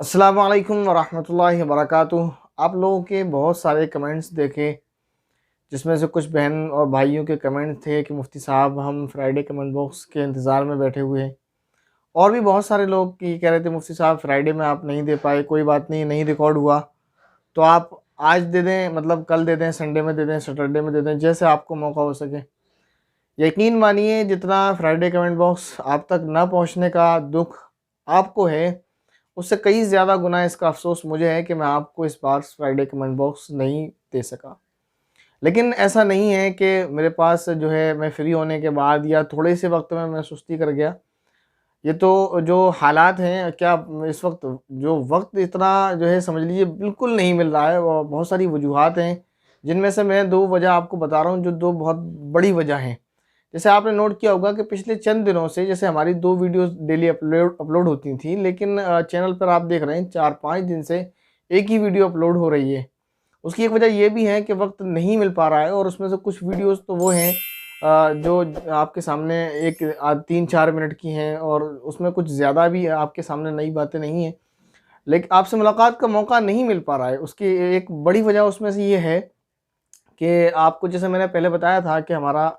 अस्सलाम वालेकुम वरहमतुल्लाहि वबरकातुह। आप लोगों के बहुत सारे कमेंट्स देखे, जिसमें से कुछ बहन और भाइयों के कमेंट थे कि मुफ्ती साहब हम फ्राइडे कमेंट बॉक्स के इंतज़ार में बैठे हुए हैं। और भी बहुत सारे लोग कि कह रहे थे मुफ्ती साहब फ्राइडे में आप नहीं दे पाए, कोई बात नहीं, नहीं रिकॉर्ड हुआ तो आप आज दे दें, मतलब कल दे दें, संडे में दे दें, सैटरडे में दे दें, जैसे आपको मौका हो सके। यकीन मानिए, जितना फ्राइडे कमेंट बॉक्स आप तक ना पहुंचने का दुख आपको है, उससे कई ज़्यादा गुना इसका अफ़सोस मुझे है कि मैं आपको इस बार फ्राइडे कमेंट बॉक्स नहीं दे सका। लेकिन ऐसा नहीं है कि मेरे पास जो है मैं फ्री होने के बाद या थोड़े से वक्त में मैं सुस्ती कर गया। ये तो जो हालात हैं, क्या इस वक्त जो वक्त इतना जो है समझ लीजिए बिल्कुल नहीं मिल रहा है, और बहुत सारी वजूहात हैं, जिनमें से मैं दो वजह आपको बता रहा हूँ, जो दो बहुत बड़ी वजह हैं। जैसे आपने नोट किया होगा कि पिछले चंद दिनों से जैसे हमारी 2 वीडियोस डेली अपलोड होती थी, लेकिन चैनल पर आप देख रहे हैं 4-5 दिन से एक ही वीडियो अपलोड हो रही है। उसकी एक वजह ये भी है कि वक्त नहीं मिल पा रहा है, और उसमें से कुछ वीडियोस तो वो हैं जो आपके सामने एक 3-4 मिनट की हैं, और उसमें कुछ ज़्यादा भी आपके सामने नई बातें नहीं हैं, लेकिन आपसे मुलाकात का मौका नहीं मिल पा रहा है। उसकी एक बड़ी वजह उसमें से ये है कि आपको, जैसे मैंने पहले बताया था कि हमारा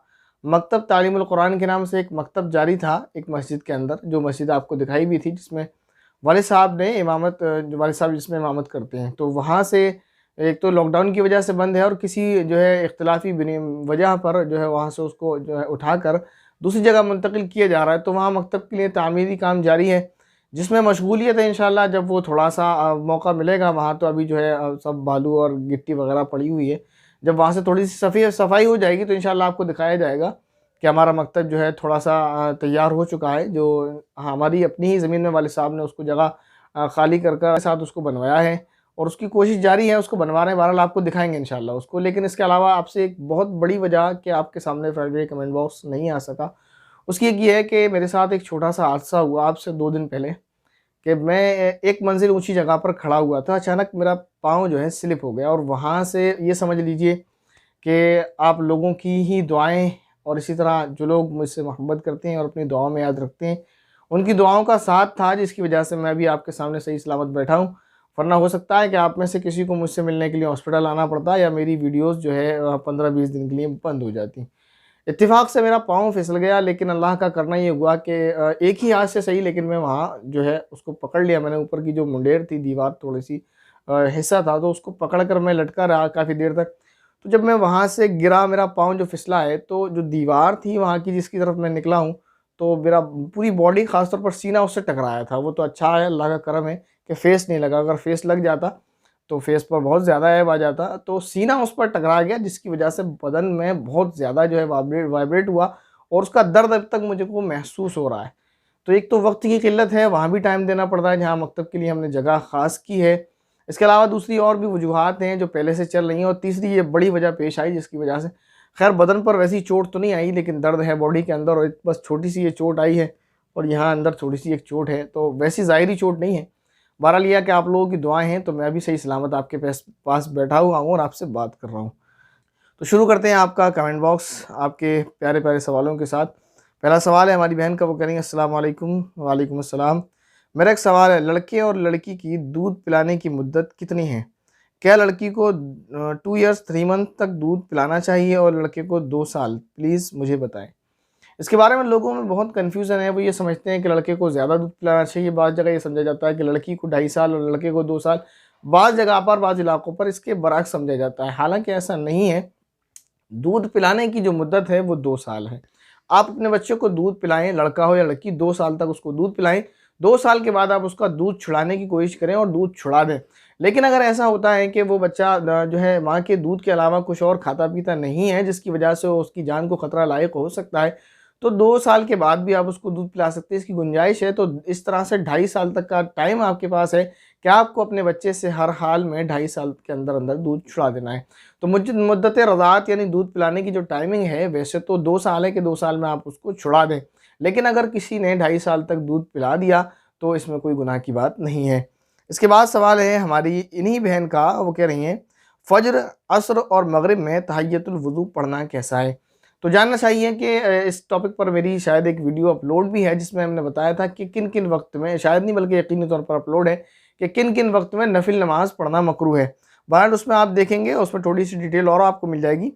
मकतब तालीमुल कुरान के नाम से एक मकतब जारी था एक मस्जिद के अंदर, जो मस्जिद आपको दिखाई भी थी, जिसमें वालिद साहब ने इमामत, जो वालिद साहब जिसमें इमामत करते हैं, तो वहाँ से एक तो लॉकडाउन की वजह से बंद है, और किसी जो है इख्तिलाफी वजह पर जो है वहाँ से उसको जो है उठाकर दूसरी जगह मुंतकिल किया जा रहा है। तो वहाँ मकतब के लिए तामीरी काम जारी है, जिसमें मशगूलियत है। इंशाल्लाह जब वो थोड़ा सा मौका मिलेगा, वहाँ तो अभी जो है सब बालू और गिट्टी वगैरह पड़ी हुई है। जब वहाँ से थोड़ी सी सफाई हो जाएगी तो इंशाल्लाह आपको दिखाया जाएगा कि हमारा मकतब जो है थोड़ा सा तैयार हो चुका है। जो हमारी अपनी ही ज़मीन में वालिद साहब ने उसको जगह खाली कर साथ उसको बनवाया है, और उसकी कोशिश जारी है, उसको बनवा रहे हैं। बहरहाल आपको दिखाएंगे इंशाल्लाह उसको। लेकिन इसके अलावा आपसे एक बहुत बड़ी वजह कि आपके सामने फ्राइडे कमेंट बॉक्स नहीं आ सका, उसकी एक ये है कि मेरे साथ एक छोटा सा हादसा हुआ आपसे 2 दिन पहले, कि मैं एक मंजिल ऊंची जगह पर खड़ा हुआ था। अचानक मेरा पाँव जो है स्लिप हो गया, और वहाँ से ये समझ लीजिए कि आप लोगों की ही दुआएं, और इसी तरह जो लोग मुझसे मोहब्बत करते हैं और अपनी दुआओं में याद रखते हैं, उनकी दुआओं का साथ था, जिसकी वजह से मैं भी आपके सामने सही सलामत बैठा हूँ। वरना हो सकता है कि आप में से किसी को मुझसे मिलने के लिए हॉस्पिटल आना पड़ता, या मेरी वीडियोस जो है 15-20 दिन के लिए बंद हो जाती। इत्तेफाक से मेरा पाँव फिसल गया, लेकिन अल्लाह का करना ये हुआ कि एक ही हाथ से सही, लेकिन मैं वहाँ जो है उसको पकड़ लिया मैंने। ऊपर की जो मुंडेर थी, दीवार थोड़ी सी हिस्सा था, तो उसको पकड़ कर मैं लटका रहा काफ़ी देर तक। तो जब मैं वहाँ से गिरा, मेरा पाँव जो फिसला है, तो जो दीवार थी वहाँ की जिसकी तरफ मैं निकला हूँ, तो मेरा पूरी बॉडी, ख़ासतौर पर सीना उससे टकराया था। वो तो अच्छा है, अल्लाह का करम है कि फेस नहीं लगा। अगर फेस लग जाता तो फेस पर बहुत ज़्यादा ऐब आ जाता। तो सीना उस पर टकरा गया, जिसकी वजह से बदन में बहुत ज़्यादा जो है वाइब्रेट हुआ, और उसका दर्द अब तक मुझे को महसूस हो रहा है। तो एक तो वक्त की किल्लत है, वहाँ भी टाइम देना पड़ता है जहाँ मकतब के लिए हमने जगह ख़ास की है। इसके अलावा दूसरी और भी वजूहात हैं जो पहले से चल रही हैं, और तीसरी ये बड़ी वजह पेश आई, जिसकी वजह से खैर बदन पर वैसी चोट तो नहीं आई, लेकिन दर्द है बॉडी के अंदर, और एक बस छोटी सी ये चोट आई है, और यहाँ अंदर थोड़ी सी एक चोट है, तो वैसी ज़ाहिरी चोट नहीं है। बहरहाल यह कि आप लोगों की दुआएं हैं, तो मैं भी सही सलामत आपके पास बैठा हुआ हूँ और आपसे बात कर रहा हूँ। तो शुरू करते हैं आपका कमेंट बॉक्स आपके प्यारे प्यारे सवालों के साथ। पहला सवाल है हमारी बहन का, वो करेंगे अस्सलाम वालेकुम। वालेकुम अस्सलाम। मेरा एक सवाल है, लड़के और लड़की की दूध पिलाने की मुद्दत कितनी है? क्या लड़की को 2 ईयर्स 3 मंथ तक दूध पिलाना चाहिए और लड़के को 2 साल? प्लीज़ मुझे बताएं। इसके बारे में लोगों में बहुत कन्फ्यूज़न है। वो ये समझते हैं कि लड़के को ज़्यादा दूध पिलाना चाहिए, बाज़ जगह ये समझा जाता है कि लड़की को 2.5 साल और लड़के को 2 साल, बाज़ जगह पर, बाज़ इलाकों पर इसके बरअक्स समझा जाता है। हालाँकि ऐसा नहीं है। दूध पिलाने की जो मुद्दत है वो 2 साल है। आप अपने बच्चे को दूध पिलाएँ, लड़का हो या लड़की, 2 साल तक उसको दूध पिलाएँ। 2 साल के बाद आप उसका दूध छुड़ाने की कोशिश करें और दूध छुड़ा दें। लेकिन अगर ऐसा होता है कि वो बच्चा जो है माँ के दूध के अलावा कुछ और खाता-पीता नहीं है, जिसकी वजह से वो उसकी जान को खतरा लायक हो सकता है, तो 2 साल के बाद भी आप उसको दूध पिला सकते हैं, इसकी गुंजाइश है। तो इस तरह से 2.5 साल तक का टाइम आपके पास है कि आपको अपने बच्चे से हर हाल में 2.5 साल के अंदर-अंदर दूध छुड़ा देना है। तो मुद्दत रज़ाअत यानी दूध पिलाने की जो टाइमिंग है, वैसे तो 2 साल है कि 2 साल में आप उसको छुड़ा दें। लेकिन अगर किसी ने 2.5 साल तक दूध पिला दिया, तो इसमें कोई गुनाह की बात नहीं है। इसके बाद सवाल है हमारी इन्हीं बहन का, वो कह रही हैं, फ़ज्र, असर और मगरिब में तहिय्यतुल वुज़ू पढ़ना कैसा है? तो जानना चाहिए कि इस टॉपिक पर मेरी शायद एक वीडियो अपलोड भी है, जिसमें हमने बताया था कि किन-किन वक़्त में, शायद नहीं बल्कि यकीनी तौर पर अपलोड है, कि किन किन वक्त में नफिल नमाज पढ़ना मकरूह है। बहरहाल उसमें आप देखेंगे, उसमें थोड़ी सी डिटेल और आपको मिल जाएगी।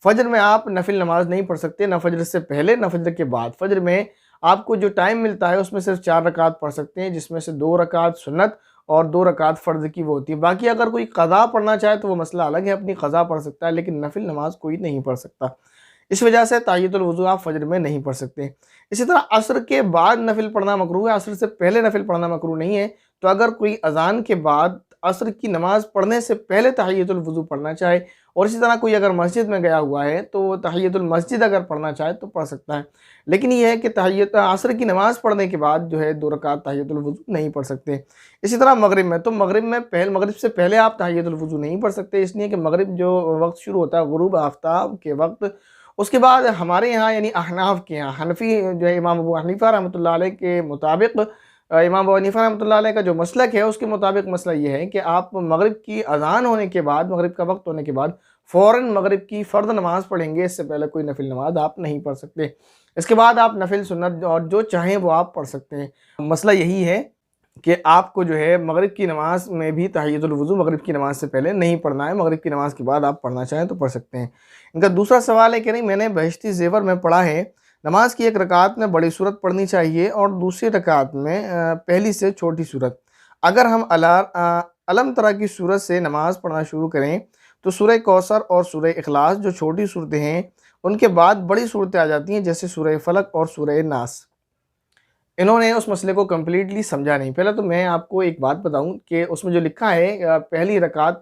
फजर में आप नफिल नमाज नहीं पढ़ सकते, ना फजर से पहले ना फजर के बाद। फजर में आपको जो टाइम मिलता है उसमें सिर्फ 4 रकात पढ़ सकते हैं, जिसमें से 2 रकात सुन्नत और 2 रकात फ़र्ज़ की वो होती है। बाकी अगर कोई क़ज़ा पढ़ना चाहे तो वो मसला अलग है, अपनी क़ज़ा पढ़ सकता है, लेकिन नफिल नमाज कोई नहीं पढ़ सकता। इस वजह से ताहियतुल वुज़ू आप फजर में नहीं पढ़ सकते। इसी तरह असर के बाद नफिल पढ़ना मकरूह है, असर से पहले नफिल पढ़ना मकरूह नहीं है। तो अगर कोई अज़ान के बाद असर की नमाज़ पढ़ने से पहले तहियतुल वुज़ू पढ़ना चाहे, और इसी तरह कोई अगर मस्जिद में गया हुआ है तो वो तहियतुल मस्जिद अगर पढ़ना चाहे तो पढ़ सकता है। लेकिन ये है कि तहियत असर की नमाज़ पढ़ने के बाद जो है 2 रकात तहियतुल वुज़ू नहीं पढ़ सकते। इसी तरह मगरिब में, तो मगरिब से पहले आप तहियतुल वुज़ू नहीं पढ़ सकते, इसलिए कि मगरिब जो वक्त शुरू होता है गुरूब आफ्ताब के वक्त, उसके बाद हमारे यहाँ यानी अहनाफ के यहाँ, हनफी जो है इमाम अबू हनीफा रहमतुल्लाह अलैह के मुताबिक, इमाम अबू हनीफा रहमतुल्लाह अलैह का जो मसलक है उसके मुताबिक मसला ये है कि आप मगरिब की अज़ान होने के बाद, मगरिब का वक्त होने के बाद फ़ौरन मगरिब की फ़र्द नमाज़ पढ़ेंगे, इससे पहले कोई नफिल नमाज आप नहीं पढ़ सकते। इसके बाद आप नफिल सुन्नत और जो चाहें वो आप पढ़ सकते हैं। मसला यही है कि आपको जो है मगरिब की नमाज़ में भी तहियतुल वुज़ू मगरिब की नमाज़ से पहले नहीं पढ़ना है, मगरिब की नमाज़ के बाद आप पढ़ना चाहें तो पढ़ सकते हैं। इनका दूसरा सवाल है कि नहीं, मैंने बहिश्ती ज़ेवर में पढ़ा है नमाज की एक रकात में बड़ी सूरत पढ़नी चाहिए और दूसरी रकात में पहली से छोटी सूरत। अगर हम अलम तरह की सूरत से नमाज़ पढ़ना शुरू करें तो सूरह कौसर और सूरह इखलास जो छोटी सूरतें हैं उनके बाद बड़ी सूरतें आ जाती हैं, जैसे सूरह फलक और सूरह नास। इन्होंने उस मसले को कम्प्लीटली समझा नहीं। पहले तो मैं आपको एक बात बताऊं कि उसमें जो लिखा है पहली रकात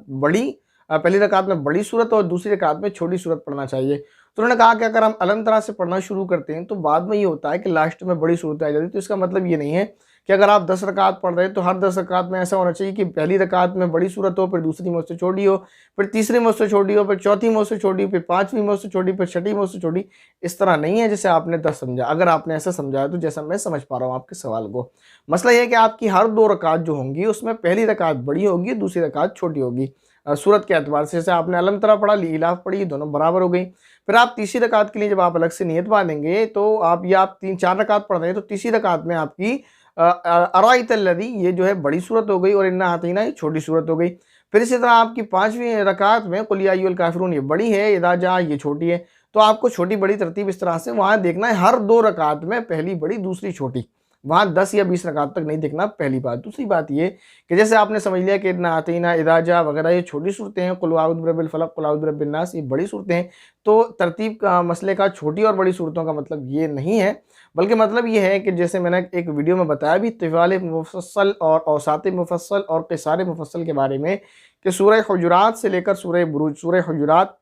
में बड़ी सूरत और दूसरी रकात में छोटी सूरत पढ़ना चाहिए। तो उन्होंने कहा कि अगर हम अलग तरह से पढ़ना शुरू करते हैं तो बाद में ये होता है कि लास्ट में बड़ी सूरत आ जाती है। तो इसका मतलब ये नहीं है कि अगर आप 10 रकात पढ़ रहे हैं तो हर 10 रकात में ऐसा होना चाहिए कि पहली रकात में बड़ी सूरत हो, फिर दूसरी में उससे छोटी हो, फिर तीसरी में उससे छोटी हो, फिर चौथी में उससे छोटी, फिर पाँचवीं में उससे छोटी, फिर छठी में उससे छोटी। इस तरह नहीं है जैसे आपने 10 समझा। अगर आपने ऐसा समझा है तो जैसा मैं समझ पा रहा हूँ आपके सवाल को, मसला ये है कि आपकी हर 2 रकात जो होंगी उसमें पहली रकात बड़ी होगी, दूसरी रकात छोटी होगी सूरत के एतबार से। जैसे आपने अलम तरा पढ़ा, इलाफ पढ़ी, दोनों बराबर हो गई। फिर आप तीसरी रकात के लिए जब आप अलग से नियत बांधेंगे तो आप 3-4 रकात पढ़ रहे हैं तो तीसरी रकात में आपकी अराइतल्लज़ी ये जो है बड़ी सूरत हो गई और इन्ना आतीना ये छोटी सूरत हो गई। फिर इसी तरह आपकी 5वीं रकात में कुल या अय्युहल काफ़िरून ये बड़ी है, इज़ा जा ये छोटी है। तो आपको छोटी बड़ी तरतीब इस तरह से वहाँ देखना है, हर 2 रकात में पहली बड़ी दूसरी छोटी। वहाँ 10 या 20 रकात तक नहीं देखना, पहली बात। दूसरी बात ये कि जैसे आपने समझ लिया कि इन्ना आतीना, इज़ा जा वगैरह ये छोटी सूरतें हैं, कुल अऊज़ु बिरब्बिल फलक, कुल अऊज़ु बिरब्बिन नास ये बड़ी सूरतें हैं। तो तरतीब का मसले का छोटी और बड़ी सूरतों का मतलब ये नहीं है, बल्कि मतलब ये है कि जैसे मैंने एक वीडियो में बताया भी तिवाल मुफस्सल और औसात मुफस्सल और क़िसार मुफस्सल के बारे में कि सूरह हुजुरात से लेकर सूरह बुरूज, सूरह हुजुरात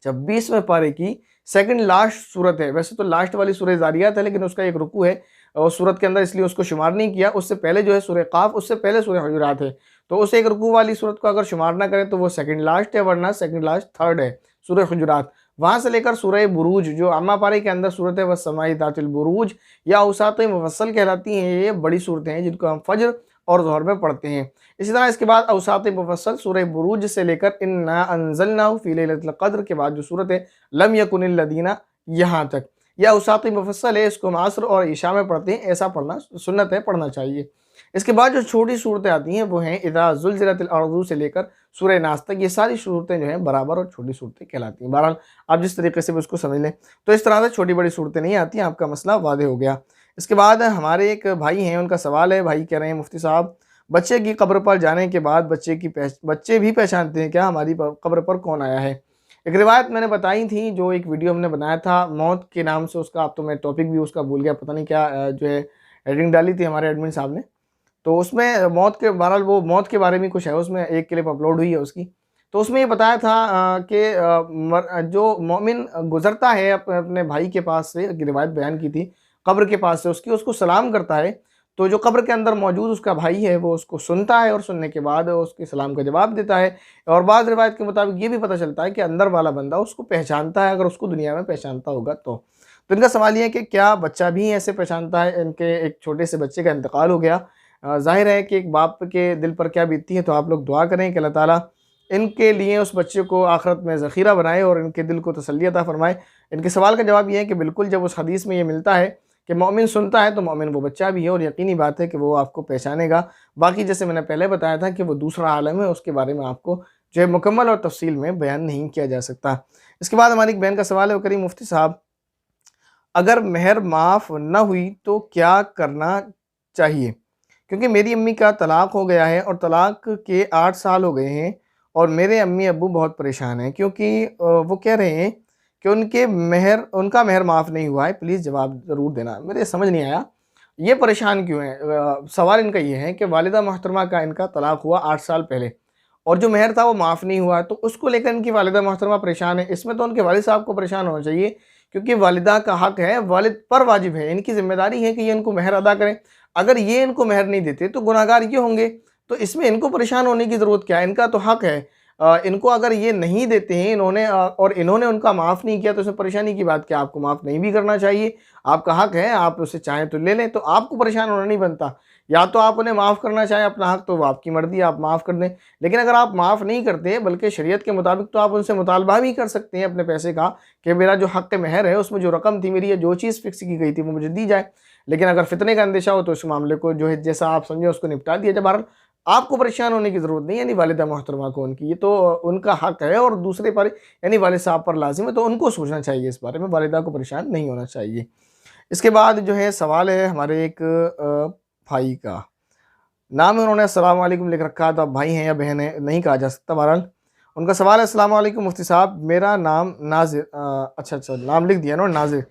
26वें पारे की सेकंड लास्ट सूरत है। वैसे तो लास्ट वाली सूरह ज़ारियात है, लेकिन उसका एक रुकू है और सूरत के अंदर, इसलिए उसको शुमार नहीं किया। उससे पहले जो है सूरह क़ाफ, उससे पहले सूरह हुजुरात है। तो उस एक रुकू वाली सूरत को अगर शुमार ना करें तो वो सेकंड लास्ट है, वरना सेकंड लास्ट थर्ड है सूरह हुजुरात। वहाँ से लेकर सूरह बुरूज जो अम्मा पारे के अंदर सूरत है, वह समाई दातिल बुरूज या औसात मुफस्सल कहलाती हैं। ये बड़ी सूरतें हैं जिनको हम फजर और ज़ोहर में पढ़ते हैं। इसी तरह इसके बाद औसात मुफस्सल सूरह बुरूज से लेकर इन्ना अंज़लनाहु फ़ी लैलतिल क़द्र के बाद जो सूरत है लम यकुनिल लदीना, यहाँ तक यह औसात मुफस्सल है। इसको हम असर और इशा में पढ़ते हैं, ऐसा पढ़ना सुन्नत है, पढ़ना चाहिए। इसके बाद जो छोटी सूरतें आती हैं वो हैं इज़ा ज़ुलज़िलतिल अर्ज़ु से लेकर सूरह नास तक। ये सारी सूरतें जो हैं बराबर और छोटी सूरतें कहलाती हैं। बहरहाल आप जिस तरीके से भी उसको समझ लें, तो इस तरह से छोटी बड़ी सूरतें नहीं आती हैं। आपका मसला वाज़ेह हो गया। इसके बाद हमारे एक भाई हैं, उनका सवाल है, भाई कह रहे हैं मुफ्ती साहब बच्चे की कब्र पर जाने के बाद बच्चे भी पहचानते हैं क्या हमारी कब्र पर कौन आया है? एक रिवायत मैंने बताई थी, जो एक वीडियो हमने बनाया था मौत के नाम से उसका, अब तो मैं टॉपिक भी उसका भूल गया, पता नहीं क्या जो है हेडिंग डाली थी हमारे एडमिन साहब ने। तो उसमें मौत के बहरहाल वो मौत के बारे में कुछ है, उसमें एक क्लिप अपलोड हुई है उसकी। तो उसमें ये बताया था कि जो मोमिन गुजरता है अपने भाई के पास से, रिवायत बयान की थी, कब्र के पास से उसको सलाम करता है, तो जो कब्र के अंदर मौजूद उसका भाई है वो उसको सुनता है और सुनने के बाद उसके सलाम का जवाब देता है। और बाद रिवायत के मुताबिक ये भी पता चलता है कि अंदर वाला बंदा उसको पहचानता है, अगर उसको दुनिया में पहचानता होगा तो। इनका सवाल ये है कि क्या बच्चा भी ऐसे पहचानता है? इनके एक छोटे से बच्चे का इंतकाल हो गया। ज़ाहिर है कि एक बाप के दिल पर क्या बीतती है, तो आप लोग दुआ करें कि अल्लाह ताला इनके लिए उस बच्चे को आखिरत में ज़ख़ीरा बनाए और इनके दिल को तसल्ली अता फ़रमाए। इनके सवाल का जवाब ये है कि बिल्कुल जब उस हदीस में ये मिलता है कि मोमिन सुनता है तो मोमिन वो बच्चा भी है, और यकीनी बात है कि वो आपको पहचानेगा। बाकी जैसे मैंने पहले बताया था कि वो दूसरा आलम है, उसके बारे में आपको जो है मुकम्मल और तफसील में बयान नहीं किया जा सकता। इसके बाद हमारी एक बहन का सवाल है, वो करीम मुफ्ती साहब, अगर मेहर माफ़ न हुई तो क्या करना चाहिए? क्योंकि मेरी अम्मी का तलाक हो गया है और तलाक के 8 साल हो गए हैं, और मेरे अम्मी अब्बू बहुत परेशान हैं, क्योंकि वो कह रहे हैं कि उनका मेहर माफ़ नहीं हुआ है। प्लीज़ जवाब ज़रूर देना। मेरे समझ नहीं आया, ये परेशान क्यों हैं? सवाल इनका ये है कि वालिदा मोहतरमा का इनका तलाक हुआ 8 साल पहले, और जो मेहर था वो माफ़ नहीं हुआ, तो उसको लेकर इनकी वालिदा मोहतरमा परेशान है। इसमें तो उनके वालिद साहब को परेशान होना चाहिए, क्योंकि वालिदा का हक़ है, वालिद पर वाजिब है, इनकी ज़िम्मेदारी है कि ये इनको मेहर अदा करें। अगर ये इनको मेहर नहीं देते तो गुनहगार ये होंगे, तो इसमें इनको परेशान होने की ज़रूरत क्या है? इनका तो हक़ है। इनको अगर ये नहीं देते हैं और इन्होंने उनका माफ़ नहीं किया, तो इसमें परेशानी की बात क्या? आपको माफ़ नहीं भी करना चाहिए, आपका हक़ है, आप उससे चाहें तो ले लें, तो आपको परेशान होना नहीं बनता। या तो आप उन्हें माफ़ करना चाहें, अपना हक़, तो वो आपकी मर्ज़ी है, आप माफ़ कर दें। लेकिन अगर आप माफ़ नहीं करते, बल्कि शरीयत के मुताबिक, तो आप उनसे मुतालबा भी कर सकते हैं अपने पैसे का, कि मेरा जो हक़ मेहर है उसमें जो रकम थी मेरी, या जो चीज़ फ़िक्स की गई थी वो मुझे दी जाए। लेकिन अगर फितने का अंदेशा हो तो इस मामले को जो है जैसा आप समझे उसको निपटा दिया जाए। बहरहाल आपको परेशान होने की ज़रूरत नहीं है, यानी वालिदा मोहतरमा को, उनकी ये तो उनका हक़ है, और दूसरे पर यानी वालिद साहब पर लाज़िम है, तो उनको सोचना चाहिए इस बारे में, वालिदा को परेशान नहीं होना चाहिए। इसके बाद जो है सवाल है हमारे एक भाई का, नाम है उन्होंने अस्सलाम वालेकुम लिख रखा है, तो अब भाई हैं या बहन है नहीं कहा जा सकता। बहरहाल उनका सवाल है, अस्सलाम वालेकुम मुफ्ती साहब, मेरा नाम नाज़िर, अच्छा नाम लिख दिया ना, नाज़िर,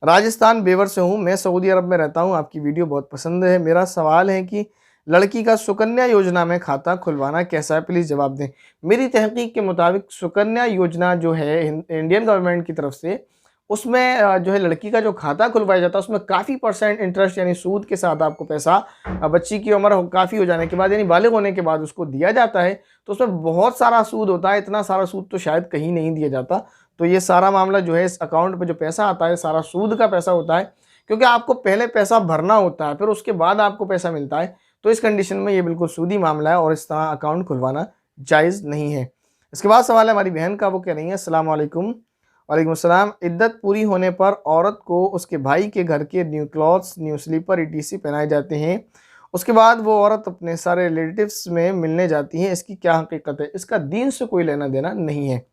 राजस्थान बेवर से हूँ, मैं सऊदी अरब में रहता हूँ, आपकी वीडियो बहुत पसंद है। मेरा सवाल है कि लड़की का सुकन्या योजना में खाता खुलवाना कैसा है? प्लीज़ जवाब दें। मेरी तहकीक के मुताबिक सुकन्या योजना जो है इंडियन गवर्नमेंट की तरफ से, उसमें जो है लड़की का जो खाता खुलवाया जाता है उसमें काफ़ी % इंटरेस्ट यानी सूद के साथ आपको पैसा बच्ची की उम्र काफ़ी हो जाने के बाद यानी बालिग होने के बाद उसको दिया जाता है। तो उसमें बहुत सारा सूद होता है, इतना सारा सूद तो शायद कहीं नहीं दिया जाता। तो ये सारा मामला जो है, इस अकाउंट पे जो पैसा आता है सारा सूद का पैसा होता है, क्योंकि आपको पहले पैसा भरना होता है, फिर उसके बाद आपको पैसा मिलता है। तो इस कंडीशन में ये बिल्कुल सूदी मामला है, और इस तरह अकाउंट खुलवाना जायज़ नहीं है। इसके बाद सवाल है हमारी बहन का, वो कह रही है, अस्सलाम वालेकुम। वालेकुम अस्सलाम। इद्दत पूरी होने पर औरत को उसके भाई के घर के new clothes, new slipper ETC पहनाए जाते हैं। उसके बाद वो औरत अपने सारे रिलेटिव्स में मिलने जाती है, इसकी क्या हकीकत है? इसका दीन से कोई लेना देना नहीं है।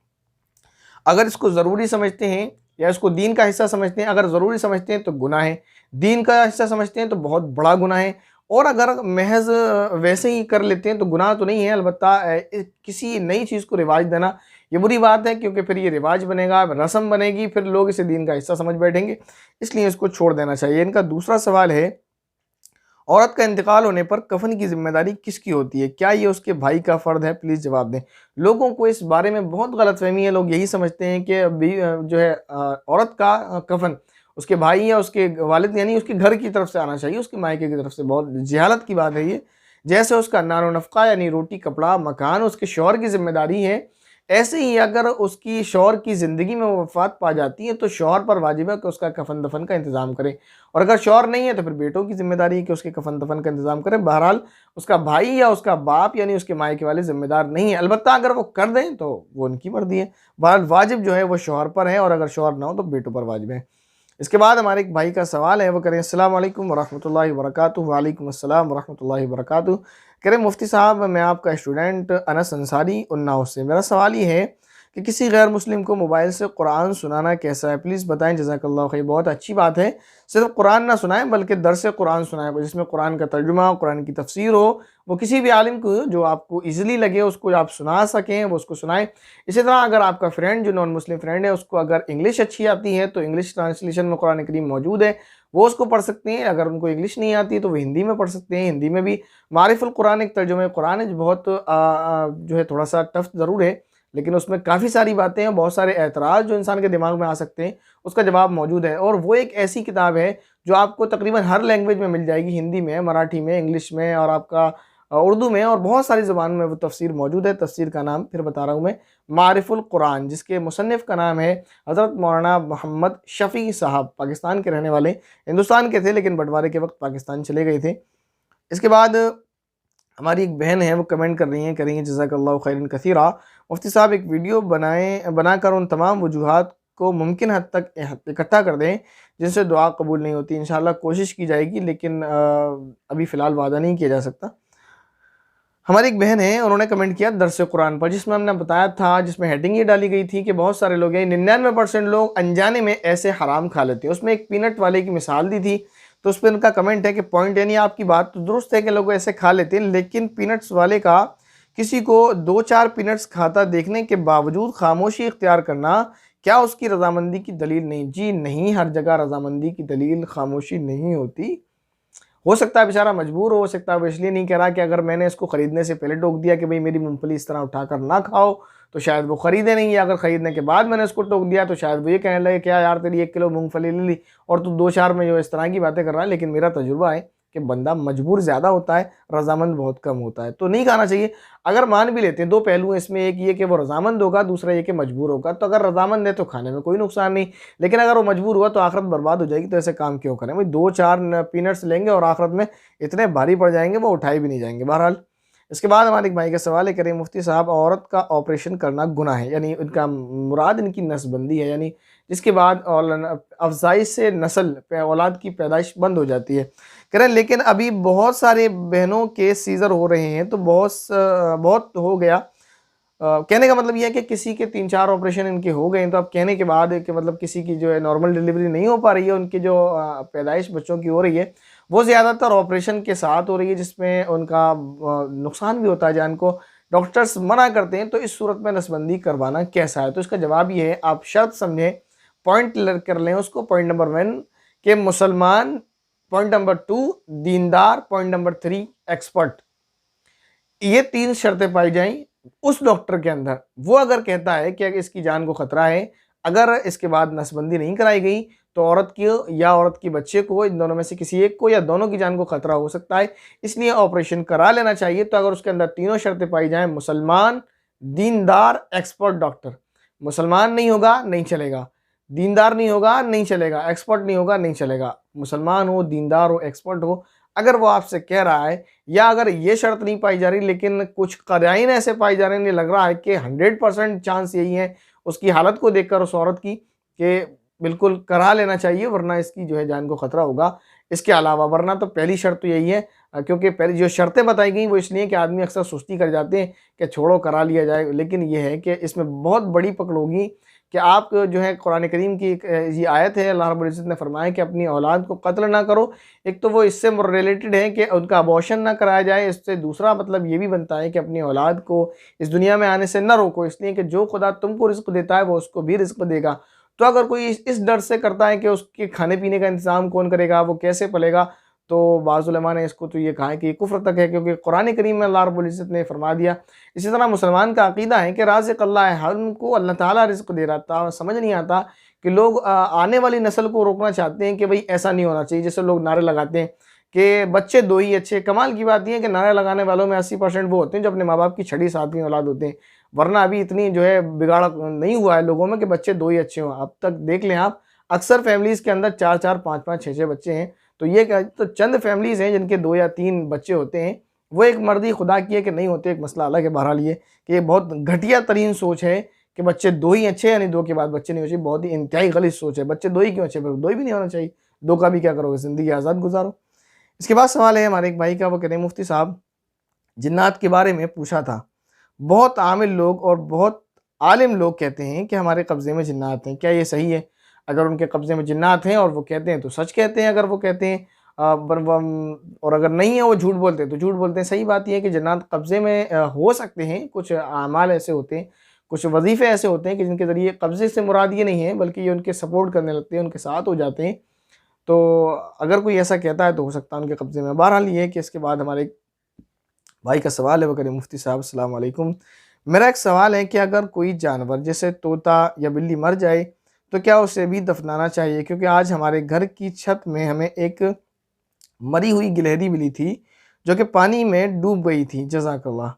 अगर इसको ज़रूरी समझते हैं या इसको दीन का हिस्सा समझते हैं, अगर ज़रूरी समझते हैं तो गुनाह है, दीन का हिस्सा समझते हैं तो बहुत बड़ा गुनाह है, और अगर महज़ वैसे ही कर लेते हैं तो गुनाह तो नहीं है। अलबत्ता किसी नई चीज़ को रिवाज देना ये बुरी बात है, क्योंकि फिर ये रिवाज बनेगा, रस्म बनेगी, फिर लोग इसे दीन का हिस्सा समझ बैठेंगे, इसलिए इसको छोड़ देना चाहिए। इनका दूसरा सवाल है, औरत का इंतकाल होने पर कफन की जिम्मेदारी किसकी होती है? क्या ये उसके भाई का फ़र्ज़ है? प्लीज़ जवाब दें। लोगों को इस बारे में बहुत गलतफ़हमी है, लोग यही समझते हैं कि जो है औरत का कफन उसके भाई या उसके वालिद यानी उसके घर की तरफ से आना चाहिए, उसके मायके की तरफ से। बहुत जहालत की बात है ये। जैसे उसका नानो नफ़्क़ा यानी रोटी, कपड़ा, मकान उसके शौहर की ज़िम्मेदारी है, ऐसे ही अगर उसकी शौहर की ज़िंदगी में वो वफ़ात पा जाती है तो शौहर पर वाजिब है कि उसका कफ़न-दफ़न का इंतज़ाम करे, और अगर शौहर नहीं है तो फिर बेटों की ज़िम्मेदारी है कि उसके कफ़न-दफ़न का इंतज़ाम करें। बहरहाल उसका भाई या उसका बाप यानी उसके मायके वाले ज़िम्मेदार नहीं है। अलबत्ता अगर वो कर दें तो वो उनकी मर्ज़ी है। बहरहाल वाजिब जो है वो शौहर पर है, और अगर शौहर ना हो तो बेटों पर वाजिब है। इसके बाद हमारे एक भाई का सवाल है, वो करें, अस्सलाम वालेकुम वरहमतुल्लाहि वबरकातुहू। वालेकुम अस्सलाम वरहमतुल्लाहि वबरकातुहू। कह रहे, मुफ्ती साहब, मैं आपका स्टूडेंट अनस अंसारी उन्नाव से, मेरा सवाल ये है कि किसी गैर मुस्लिम को मोबाइल से कुरान सुनाना कैसा है? प्लीज़ बताएं, जज़ाकल्लाहु खैर। बहुत अच्छी बात है, सिर्फ कुरान ना सुनाएं बल्कि दर्स कुरान सुनाएं, जिसमें कुरान का तर्जुमा, कुरान की तफसीर हो, वो किसी भी आलिम को जो आपको ईज़िली लगे उसको आप सुना सकें, वो उसको सुनाएं। इसी तरह अगर आपका फ्रेंड जो नॉन मुस्लिम फ्रेंड है उसको अगर इंग्लिश अच्छी आती है तो इंग्लिश ट्रांसलेशन में कुरान करीम मौजूद है, वो उसको पढ़ सकते हैं। अगर उनको इंग्लिश नहीं आती तो वो हिंदी में पढ़ सकते हैं। हिंदी में भी मारिफुल कुरान एक तर्जुमा कुरान है, जो बहुत जो है थोड़ा सा टफ ज़रूर है, लेकिन उसमें काफ़ी सारी बातें हैं, बहुत सारे एतराज़ जो इंसान के दिमाग में आ सकते हैं, उसका जवाब मौजूद है। और वो एक ऐसी किताब है जो आपको तकरीबन हर लैंग्वेज में मिल जाएगी, हिंदी में, मराठी में, इंग्लिश में, और आपका उर्दू में, और बहुत सारी ज़ुबान में वो तफसीर मौजूद है। तफसीर का नाम फिर बता रहा हूँ मैं, मारिफुल कुरान, जिसके मुसन्निफ़ का नाम है हज़रत मौलाना मोहम्मद शफ़ी साहब। पाकिस्तान के रहने वाले, हिंदुस्तान के थे लेकिन बंटवारे के वक्त पाकिस्तान चले गए थे। इसके बाद हमारी एक बहन है, वो कमेंट कर रही हैं, जज़ाकल्लाहु खैरन कसीरा। मुफ्ती साहब, एक वीडियो बनाकर उन तमाम वजूहात को मुमकिन हद तक इकट्ठा कर दें जिनसे दुआ कबूल नहीं होती। इंशाल्लाह कोशिश की जाएगी, लेकिन अभी फ़िलहाल वादा नहीं किया जा सकता। हमारी एक बहन है, उन्होंने कमेंट किया दरस कुरान पर, जिसमें हमने बताया था, जिसमें हेडिंग ये डाली गई थी कि बहुत सारे लोग हैं, 99% लोग अनजाने में ऐसे हराम खा लेते हैं। उसमें एक पीनट वाले की मिसाल दी थी, तो उस पर उनका कमेंट है कि पॉइंट, यानी आपकी बात तो दुरुस्त है कि लोग ऐसे खा लेते हैं, लेकिन पीनट्स वाले का किसी को 2-4 पीनट्स खाता देखने के बावजूद खामोशी इख्तियार करना, क्या उसकी रजामंदी की दलील नहीं? जी नहीं, हर जगह रजामंदी की दलील खामोशी नहीं होती। हो सकता है बेचारा मजबूर हो सकता है वो इसलिए नहीं कह रहा कि अगर मैंने इसको खरीदने से पहले टोक दिया कि भाई मेरी मूंगफली इस तरह उठाकर ना खाओ, तो शायद वो खरीदे नहीं, या अगर खरीदने के बाद मैंने उसको टोक दिया तो शायद वो ये कहने लगे क्या यार तेरी 1 किलो मूंगफली ले ली और तू 2-4 में जो इस तरह की बातें कर रहा है। लेकिन मेरा तजुर्बा है कि बंदा मजबूर ज़्यादा होता है, रजामंद बहुत कम होता है, तो नहीं खाना चाहिए। अगर मान भी लेते हैं, 2 पहलू हैं इसमें, एक ये कि वो रजामंद होगा, दूसरा ये कि मजबूर होगा। तो अगर रजामंद है तो खाने में कोई नुकसान नहीं, लेकिन अगर वो मजबूर हुआ तो आखिरत बर्बाद हो जाएगी। तो ऐसे काम क्यों करें भाई? 2-4 पीनट्स लेंगे और आखिरत में इतने भारी पड़ जाएंगे वो उठाए भी नहीं जाएंगे। बहरहाल, इसके बाद हमारे एक भाई का सवाल है, करें मुफ्ती साहब, औरत का ऑपरेशन करना गुनाह है, यानी उनका मुराद इनकी नस्बंदी है, यानी जिसके बाद अफजाइश से नस्ल औलाद की पैदाइश बंद हो जाती है। करें लेकिन अभी बहुत सारे बहनों के सीज़र हो रहे हैं, तो बहुत हो गया। कहने का मतलब यह है कि किसी के 3-4 ऑपरेशन इनके हो गए हैं, तो अब कहने के बाद कि मतलब किसी की जो है नॉर्मल डिलीवरी नहीं हो पा रही है, उनकी जो पैदाइश बच्चों की हो रही है वो ज़्यादातर ऑपरेशन के साथ हो रही है, जिसमें उनका नुकसान भी होता है जान को। डॉक्टर्स मना करते हैं, तो इस सूरत में नसबंदी करवाना कैसा है? तो इसका जवाब ये है, आप शर्त समझें, पॉइंट कर लें उसको। पॉइंट नंबर 1 के मुसलमान, पॉइंट नंबर 2 दीनदार, पॉइंट नंबर 3 एक्सपर्ट। ये 3 शर्तें पाई जाएं उस डॉक्टर के अंदर। वो अगर कहता है कि इसकी जान को खतरा है, अगर इसके बाद नसबंदी नहीं कराई गई तो औरत की या औरत के बच्चे को, इन दोनों में से किसी एक को या दोनों की जान को खतरा हो सकता है, इसलिए ऑपरेशन करा लेना चाहिए। तो अगर उसके अंदर तीनों शर्तें पाई जाएं, मुसलमान, दीनदार, एक्सपर्ट डॉक्टर। मुसलमान नहीं होगा नहीं चलेगा, दीनदार नहीं होगा नहीं चलेगा, एक्सपर्ट नहीं होगा नहीं चलेगा। मुसलमान हो, दीनदार हो, एक्सपर्ट हो, अगर वो आपसे कह रहा है, या अगर ये शर्त नहीं पाई जा रही लेकिन कुछ कराइन ऐसे पाई जा रहे हैं, लग रहा है कि 100% चांस यही है उसकी हालत को देखकर उस औरत की कि बिल्कुल करा लेना चाहिए, वरना इसकी जो है जान को खतरा होगा। इसके अलावा वरना तो पहली शर्त तो यही है, क्योंकि पहली जो शर्तें बताई गई वो इसलिए कि आदमी अक्सर सुस्ती कर जाते हैं कि छोड़ो करा लिया जाए, लेकिन ये है कि इसमें बहुत बड़ी पकड़ होगी कि आप जो है कुरान करीम की एक ये आयत है, अल्लाह रब्बुल इज़्ज़त ने फरमाया कि अपनी औलाद को कत्ल ना करो। एक तो वो इससे रिलेटेड है कि उनका अबॉर्शन ना कराया जाए, इससे दूसरा मतलब ये भी बनता है कि अपनी औलाद को इस दुनिया में आने से ना रोको, इसलिए कि जो खुदा तुमको रिज़्क़ देता है वो उसको भी रिज़्क़ देगा। तो अगर कोई इस डर से करता है कि उसके खाने पीने का इंतज़ाम कौन करेगा, वो कैसे पलेगा, तो बाज़ उलमा ने इसको तो ये कहा है कि ये कुफ्र तक है, क्योंकि कुरान करीम में अल्लाह रब्बुल इज़्ज़त ने फरमा दिया। इसी तरह मुसलमान का अक़ीदा है कि राज़िक़ अल्लाह है, हर उनको अल्लाह ताला रिज़्क़ दे रहा था। समझ नहीं आता कि लोग आने वाली नस्ल को रोकना चाहते हैं कि भाई ऐसा नहीं होना चाहिए। जैसे लोग नारे लगाते हैं कि बच्चे 2 ही अच्छे। कमाल की बात यह है कि नारे लगाने वालों में 80% वो होते हैं जो अपने माँ बाप की छठी सातवीं औलाद होते हैं, वरना अभी इतनी जो है बिगाड़ नहीं हुआ है लोगों में कि बच्चे 2 ही अच्छे हों। अब तक देख लें आप, अक्सर फैमिलीज़ के अंदर 4-4, 5-5, 6-6 बच्चे हैं। तो ये क्या, तो चंद फैमिलीज़ हैं जिनके 2 या 3 बच्चे होते हैं, वो एक मर्दी खुदा की है कि नहीं होते, एक मसला अलग है। बहरहाल ये कि ये बहुत घटिया तरीन सोच है कि बच्चे 2 ही अच्छे हैं, यानी 2 के बाद बच्चे नहीं होने चाहिए। बहुत ही इंतहाई गलत सोच है। बच्चे 2 ही क्यों अच्छे, फिर 2 ही भी नहीं होना चाहिए। 2 का भी क्या करोगे, ज़िंदगी आज़ाद गुजारो। इसके बाद सवाल है हमारे एक भाई का, वो कहते हैं मुफ्ती साहब, जिन्नात के बारे में पूछा था। बहुत आमिल लोग और बहुत आलिम लोग कहते हैं कि हमारे कब्ज़े में जिन्नात हैं, क्या ये सही है? अगर उनके कब्ज़े में जिन्नात हैं और वो कहते हैं तो सच कहते हैं, अगर वो कहते हैं और अगर नहीं है वो झूठ बोलते हैं तो झूठ बोलते हैं। सही बात यह है कि जिन्नात कब्ज़े में हो सकते हैं। कुछ आमाल ऐसे होते हैं, कुछ वजीफ़े ऐसे होते हैं कि जिनके ज़रिए कब्ज़े से मुराद ये नहीं है, बल्कि ये उनके सपोर्ट करने लगते हैं, उनके साथ हो जाते हैं। तो अगर कोई ऐसा कहता है तो हो सकता है उनके कब्ज़े में। बहरहाल ये है कि इसके बाद हमारे भाई का सवाल है, वो करें मुफ्ती साहब अस्सलाम वालेकुम, मेरा एक सवाल है कि अगर कोई जानवर जैसे तोता या बिल्ली मर जाए तो क्या उसे भी दफनाना चाहिए? क्योंकि आज हमारे घर की छत में हमें एक मरी हुई गिलहरी मिली थी जो कि पानी में डूब गई थी। जज़ाकल्लाह।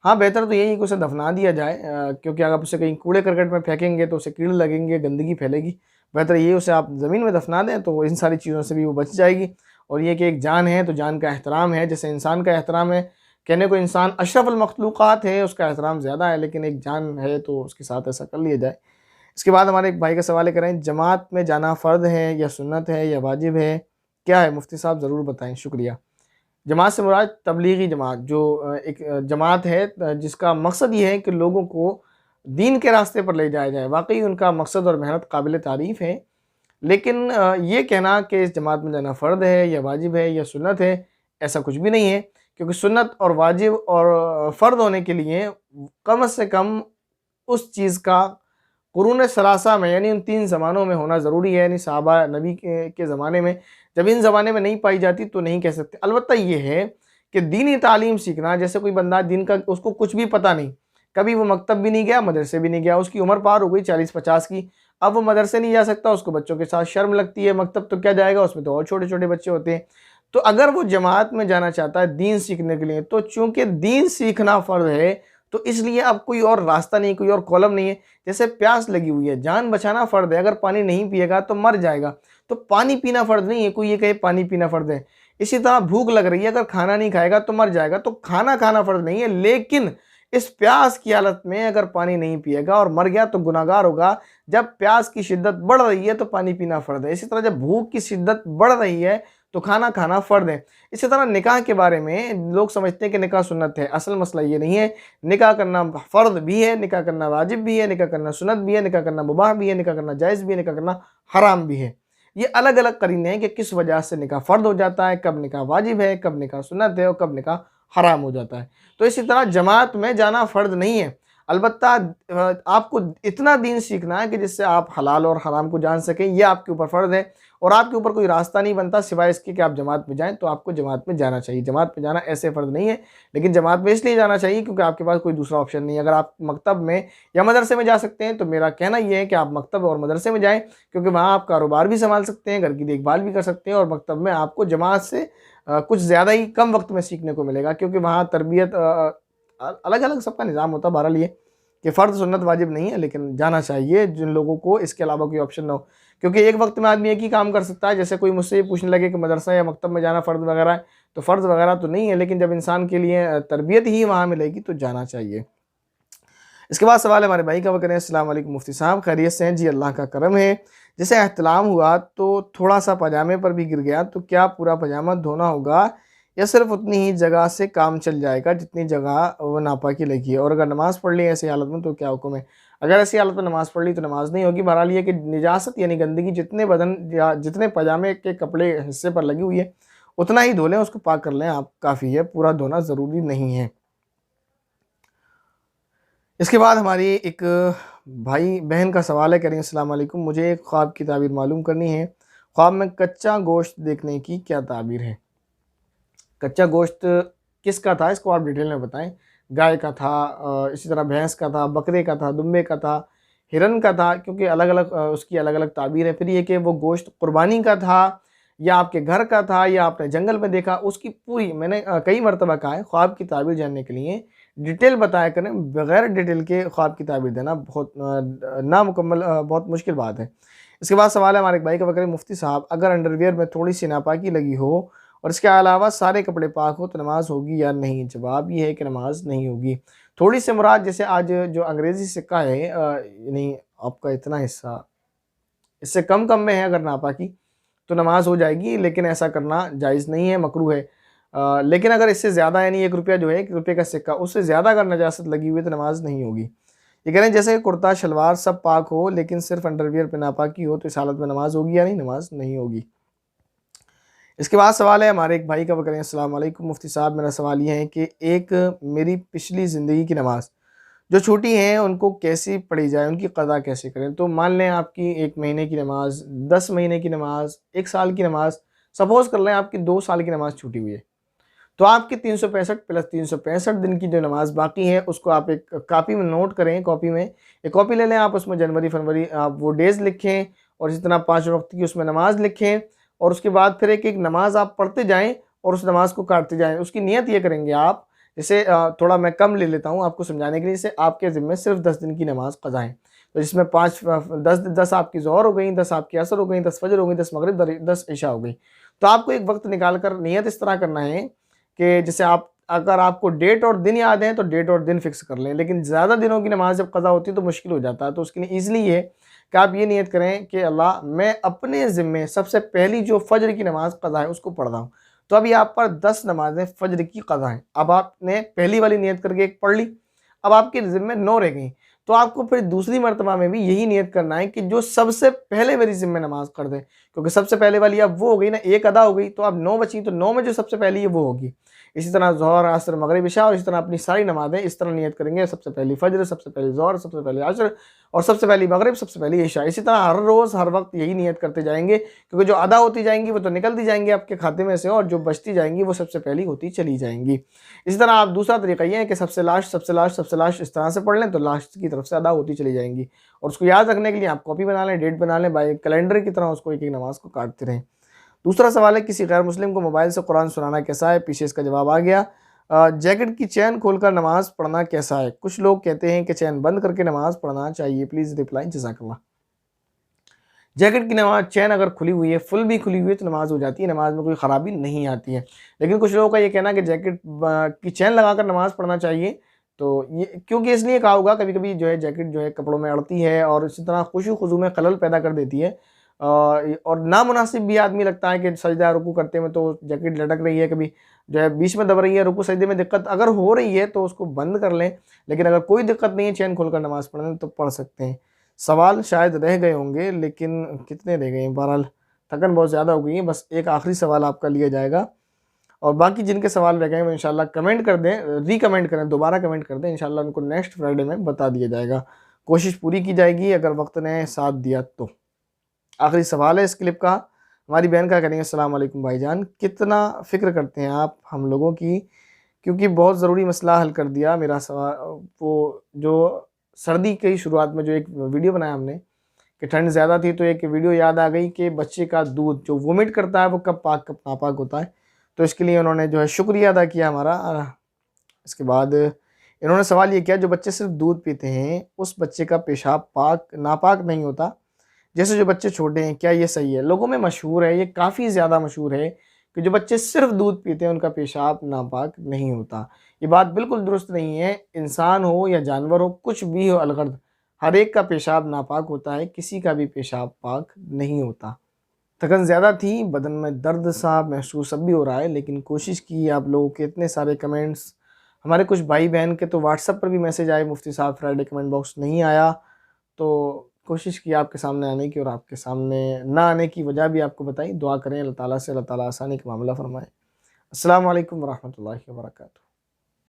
हाँ, बेहतर तो यही है कि उसे दफना दिया जाए, क्योंकि अगर उसे कहीं कूड़े करकट में फेंकेंगे तो उसे कीड़े लगेंगे, गंदगी फैलेगी। बेहतर ये उसे आप ज़मीन में दफना दें तो इन सारी चीज़ों से भी वो बच जाएगी। और ये कि एक जान है तो जान का एहतराम है, जैसे इंसान का एहतराम है। कहने को इंसान अशरफुल मखलूक़ात है, उसका एहतराम ज़्यादा है, लेकिन एक जान है तो उसके साथ ऐसा कर लिया जाए। इसके बाद हमारे एक भाई का सवाल करें, जमात में जाना फ़र्द है या सुन्नत है या वाजिब है, क्या है मुफ्ती साहब ज़रूर बताएं, शुक्रिया। जमात से मुराद तबलीगी जमात, जो एक जमात है जिसका मकसद ये है कि लोगों को दीन के रास्ते पर ले जाया जाए। वाकई उनका मकसद और मेहनत काबिल तारीफ़ है, लेकिन ये कहना कि इस जमात में जाना फ़र्द है या वाजिब है या सुन्नत है, ऐसा कुछ भी नहीं है। क्योंकि सुन्नत और वाजिब और फ़र्द होने के लिए कम से कम उस चीज़ का कुरून सलासा में, यानी उन 3 ज़मानों में होना ज़रूरी है। यानी सहाबा नबी के ज़माने में, जब इन ज़माने में नहीं पाई जाती तो नहीं कह सकते। अलबत्ता ये है कि दीनी तालीम सीखना, जैसे कोई बंदा दिन का उसको कुछ भी पता नहीं, कभी वो मकतब भी नहीं गया, मदरसे भी नहीं गया, उसकी उम्र पार हो गई 40-50 की, अब वो मदरसे नहीं जा सकता, उसको बच्चों के साथ शर्म लगती है, मकतब तो क्या जाएगा, उसमें तो और छोटे-छोटे बच्चे होते हैं। तो अगर वो जमात में जाना चाहता है दीन सीखने के लिए, तो चूँकि दीन सीखना फ़र्ज़ है, तो इसलिए अब कोई और रास्ता नहीं, कोई और कॉलम नहीं है। जैसे प्यास लगी हुई है, जान बचाना फ़र्ज़ है, अगर पानी नहीं पिएगा तो मर जाएगा, तो पानी पीना फ़र्ज़ नहीं है, कोई ये कहे पानी पीना फ़र्ज़ है। इसी तरह भूख लग रही है, अगर खाना नहीं खाएगा तो मर जाएगा, तो खाना खाना फ़र्ज़ नहीं है, लेकिन इस प्यास की हालत में अगर पानी नहीं पिएगा और मर गया तो गुनाहगार होगा। जब प्यास की शिद्दत बढ़ रही है तो पानी पीना फ़र्ज़ है। इसी तरह जब भूख की शिद्दत बढ़ रही है तो खाना खाना फ़र्ज़ है। इसी तरह निकाह के बारे में लोग समझते हैं कि निकाह सुन्नत है, असल मसला ये नहीं है। निकाह करना फ़र्ज़ भी है, निकाह करना वाजिब भी है, निकाह करना सुन्नत भी है, निकाह करना मुबाह भी है, निकाह करना जायज़ भी है, निकाह करना हराम भी है। ये अलग-अलग करीने हैं कि किस वजह से निकाह फ़र्ज़ हो जाता है, कब निकाह वाजिब है, कब निकाह सुन्नत है और कब निकाह हराम हो जाता है। तो इसी तरह जमात में जाना फ़र्ज़ नहीं है। अलबत्ता आपको इतना दीन सीखना है कि जिससे आप हलाल और हराम को जान सकें, ये आपके ऊपर फ़र्ज़ है। और आपके ऊपर कोई रास्ता नहीं बनता सिवाय इसके कि आप जमात में जाएँ, तो आपको जमात में जाना चाहिए। जमात में जाना ऐसे फ़र्ज़ नहीं है, लेकिन जमात में इसलिए जाना चाहिए क्योंकि आपके पास कोई दूसरा ऑप्शन नहीं है। अगर आप मकतब में या मदरसे में जा सकते हैं, तो मेरा कहना ये है कि आप मकतब और मदरसे में जाएँ, क्योंकि वहाँ आप कारोबार भी सँभाल सकते हैं, घर की देखभाल भी कर सकते हैं, और मकतब में आपको जमात से कुछ ज़्यादा ही कम वक़्त में सीखने को मिलेगा, क्योंकि वहाँ तरबियत अलग-अलग सबका निज़ाम होता है। बहरहाल ये कि फ़र्ज़ सुन्नत वाजिब नहीं है, लेकिन जाना चाहिए जिन लोगों को इसके अलावा कोई ऑप्शन ना हो। क्योंकि एक वक्त में आदमी एक ही काम कर सकता है। जैसे कोई मुझसे ये पूछने लगे कि मदरसा या मकतब में जाना फ़र्ज़ वगैरह है, तो फ़र्ज़ वगैरह तो नहीं है, लेकिन जब इंसान के लिए तरबियत ही वहाँ मिलेगी तो जाना चाहिए। इसके बाद सवाल है हमारे भाई का, वो कह रहे हैं अस्सलाम वालेकुम मुफ्ती साहब, खैरियत से हैं जी? अल्लाह का करम है। जैसे एहतिलाम हुआ तो थोड़ा सा पजामे पर भी गिर गया, तो क्या पूरा पजामा धोना होगा या सिर्फ उतनी ही जगह से काम चल जाएगा जितनी जगह वो नापाकी लगी है? और अगर नमाज़ पढ़ ली ऐसी हालत में तो क्या हुक्म है? अगर ऐसी हालत में नमाज़ पढ़ ली तो नमाज नहीं होगी। बहरहाल ये कि निजासत यानी गंदगी जितने बदन या जितने पजामे के कपड़े हिस्से पर लगी हुई है उतना ही धो लें, उसको पाक कर लें, आप काफ़ी है, पूरा धोना ज़रूरी नहीं है। इसके बाद हमारी एक भाई बहन का सवाल है, कह रही हैं अस्सलाम वालेकुम, मुझे एक ख्वाब की ताबीर मालूम करनी है। ख्वाब में कच्चा गोश्त देखने की क्या ताबीर है? कच्चा गोश्त किसका था, इसको आप डिटेल में बताएं। गाय का था, इसी तरह भैंस का था, बकरे का था, दुम्बे का था, हिरन का था, क्योंकि अलग अलग उसकी अलग अलग ताबीर है। फिर ये कि वो गोश्त कुर्बानी का था या आपके घर का था या आपने जंगल में देखा, उसकी पूरी मैंने कई मरतबा कहा है, ख्वाब की ताबीर जानने के लिए डिटेल बताया करें। बगैर डिटेल के ख्वाब की ताबीर देना बहुत नामुकम्मल, बहुत मुश्किल बात है। इसके बाद सवाल है हमारे एक भाई का, वह मुफ्ती साहब, अगर अंडरवियर में थोड़ी सी नापाकी लगी हो और इसके अलावा सारे कपड़े पाक हो तो नमाज होगी या नहीं? जवाब ये है कि नमाज नहीं होगी। थोड़ी से मुराद जैसे आज जो अंग्रेज़ी सिक्का है, यानी आपका इतना हिस्सा, इससे कम कम में है अगर नापाकी तो नमाज हो जाएगी, लेकिन ऐसा करना जायज़ नहीं है, मकरूह है। लेकिन अगर इससे ज़्यादा, यानी 1 रुपया जो है, 1 रुपये का सिक्का, उससे ज़्यादा अगर नजासत लगी हुई है तो नमाज नहीं होगी। ये कह रहे हैं जैसे कुर्ता शलवार सब पाक हो लेकिन सिर्फ अंडरवियर पे नापाकी हो, तो इस हालत में नमाज होगी या नहीं? नमाज नहीं होगी। इसके बाद सवाल है हमारे एक भाई का, वो कह रहे हैं अस्सलाम वालेकुम मुफ्ती साहब, मेरा सवाल ये है कि एक मेरी पिछली ज़िंदगी की नमाज जो छूटी हैं उनको कैसे पढ़ी जाए, उनकी क़ज़ा कैसे करें? तो मान लें आपकी 1 महीने की नमाज, 10 महीने की नमाज, 1 साल की नमाज, सपोज़ कर लें आपकी 2 साल की नमाज छूटी हुई है, तो आपकी 365 प्लस 365 दिन की जो नमाज बाकी है उसको आप एक कॉपी में नोट करें। कॉपी में एक कॉपी ले लें आप, उसमें जनवरी फरवरी आप वो डेज़ लिखें और इसी तरह 5 वक्त की उसमें नमाज लिखें, और उसके बाद फिर एक एक नमाज आप पढ़ते जाएं और उस नमाज को काटते जाएं। उसकी नियत ये करेंगे आप, जैसे थोड़ा मैं कम ले लेता हूँ आपको समझाने के लिए, जैसे आपके ज़िम्मे सिर्फ 10 दिन की नमाज क़ज़ा है, तो जिसमें 5 10 आपकी ज़ोहर हो गई, 10 आपकी असर हो गई, 10 फजर हो गई, 10 मगरिब, 10 इशा हो गई। तो आपको एक वक्त निकाल कर नियत इस तरह करना है कि जैसे आप, अगर आपको डेट और दिन याद है तो डेट और दिन फिक्स कर लें, लेकिन ज़्यादा दिनों की नमाज जब क़ज़ा होती है तो मुश्किल हो जाता है। तो उसके लिए ईज़िली ये कि आप ये नियत करें कि अल्लाह मैं अपने ज़िम्मे सबसे पहली जो फ़ज्र की नमाज़ क़ज़ा है उसको पढ़ रहा हूँ। तो अब यहाँ पर 10 नमाज़ें फ़ज्र की क़ज़ा हैं। अब आपने पहली वाली नियत करके एक पढ़ ली, अब आपके ज़िम्मे 9 रह गई। तो आपको फिर दूसरी मर्तबा में भी यही नियत करना है कि जो सबसे पहले मेरी ज़िम्मे नमाज़ कर दे, क्योंकि सबसे पहले वाली अब वो हो गई ना, एक अदा हो गई, तो अब 9 बची, तो 9 में जो सबसे पहली है वो होगी। इसी तरह ज़ोहर, असर, मगरिब, इशा और इस तरह अपनी सारी नमाज़ें इस तरह नियत करेंगे, सबसे पहली फ़ज्र, सबसे पहली ज़ोहर, सबसे पहली असर और सबसे पहली मगरिब, सबसे पहली इशा। इसी तरह हर रोज़ हर वक्त यही नियत करते जाएंगे, क्योंकि जो अदा होती जाएंगी वो तो निकलती जाएंगी आपके खाते में से, और जो बचती जाएंगी वो सबसे पहली होती चली जाएंगी। इसी तरह आप दूसरा तरीका ये है कि सबसे लास्ट, सबसे लास्ट, सबसे लास्ट इस तरह से पढ़ लें, तो लास्ट की तरफ से अदा होती चली जाएंगी। और उसको याद रखने के लिए आप कॉपी बना लें, डेट बना लें, बाय कैलेंडर की तरह उसको एक एक नमाज को काटते रहें। दूसरा सवाल है, किसी गैर मुस्लिम को मोबाइल से कुरान सुनाना कैसा है? पीछे इसका जवाब आ गया। जैकेट की चैन खोलकर नमाज पढ़ना कैसा है? कुछ लोग कहते हैं कि चैन बंद करके नमाज पढ़ना चाहिए। Please reply. जज़ाकल्लाह। जैकेट की नमाज चैन अगर खुली हुई है, फुल भी खुली हुई है, तो नमाज हो जाती है, नमाज में कोई ख़राबी नहीं आती है। लेकिन कुछ लोगों का ये कहना है कि जैकेट की चैन लगाकर नमाज पढ़ना चाहिए, तो ये क्योंकि इसलिए कहा होगा, कभी कभी जो है जैकेट जो है कपड़ों में अड़ती है और इसी तरह खुशू खुजू में खलल पैदा कर देती है। और नामुनासिब भी आदमी लगता है कि सजदा रुकू करते में तो जैकेट लटक रही है, कभी जो है बीच में दब रही है, रुकू सजदे में दिक्कत अगर हो रही है तो उसको बंद कर लें। लेकिन अगर कोई दिक्कत नहीं है चैन खोलकर नमाज पढ़ने, तो पढ़ सकते हैं। सवाल शायद रह गए होंगे, लेकिन कितने रह गए हैं? बहरहाल थकन बहुत ज़्यादा हो गई है, बस एक आखिरी सवाल आपका लिया जाएगा, और बाकी जिनके सवाल रह गए हैं वो इंशाल्लाह कमेंट कर दें, रीकमेंट करें, दोबारा कमेंट कर दें, इंशाल्लाह उनको नेक्स्ट फ्राइडे में बता दिया जाएगा। कोशिश पूरी की जाएगी अगर वक्त ने साथ दिया तो। आखिरी सवाल है इस क्लिप का, हमारी बहन का करेंगे, अस्सलाम वालेकुम भाईजान, कितना फ़िक्र करते हैं आप हम लोगों की, क्योंकि बहुत ज़रूरी मसला हल कर दिया मेरा सवाल। वो जो सर्दी की शुरुआत में जो एक वीडियो बनाया हमने कि ठंड ज़्यादा थी, तो एक वीडियो याद आ गई कि बच्चे का दूध जो वोमिट करता है वो कब पाक कब नापाक होता है। तो इसके लिए उन्होंने जो है शुक्रिया अदा किया हमारा। इसके बाद इन्होंने सवाल ये किया, जो बच्चे सिर्फ दूध पीते हैं उस बच्चे का पेशाब पाक नापाक नहीं होता, जैसे जो बच्चे छोटे हैं, क्या ये सही है? लोगों में मशहूर है, ये काफ़ी ज़्यादा मशहूर है कि जो बच्चे सिर्फ दूध पीते हैं उनका पेशाब नापाक नहीं होता। ये बात बिल्कुल दुरुस्त नहीं है। इंसान हो या जानवर हो, कुछ भी हो अलगर्द, हर एक का पेशाब नापाक होता है, किसी का भी पेशाब पाक नहीं होता। थकन ज़्यादा थी, बदन में दर्द सा महसूस अब भी हो रहा है, लेकिन कोशिश की। आप लोगों के इतने सारे कमेंट्स, हमारे कुछ भाई बहन के तो व्हाट्सएप पर भी मैसेज आए, मुफ्ती साहब फ्राइडे कमेंट बॉक्स नहीं आया, तो कोशिश की आपके सामने आने की, और आपके सामने ना आने की वजह भी आपको बताई। दुआ करें अल्लाह ताला से, अल्लाह ताला आसानी का मामला फरमाए। अस्सलाम वालेकुम वरहमतुल्लाहि वबरकातुहू।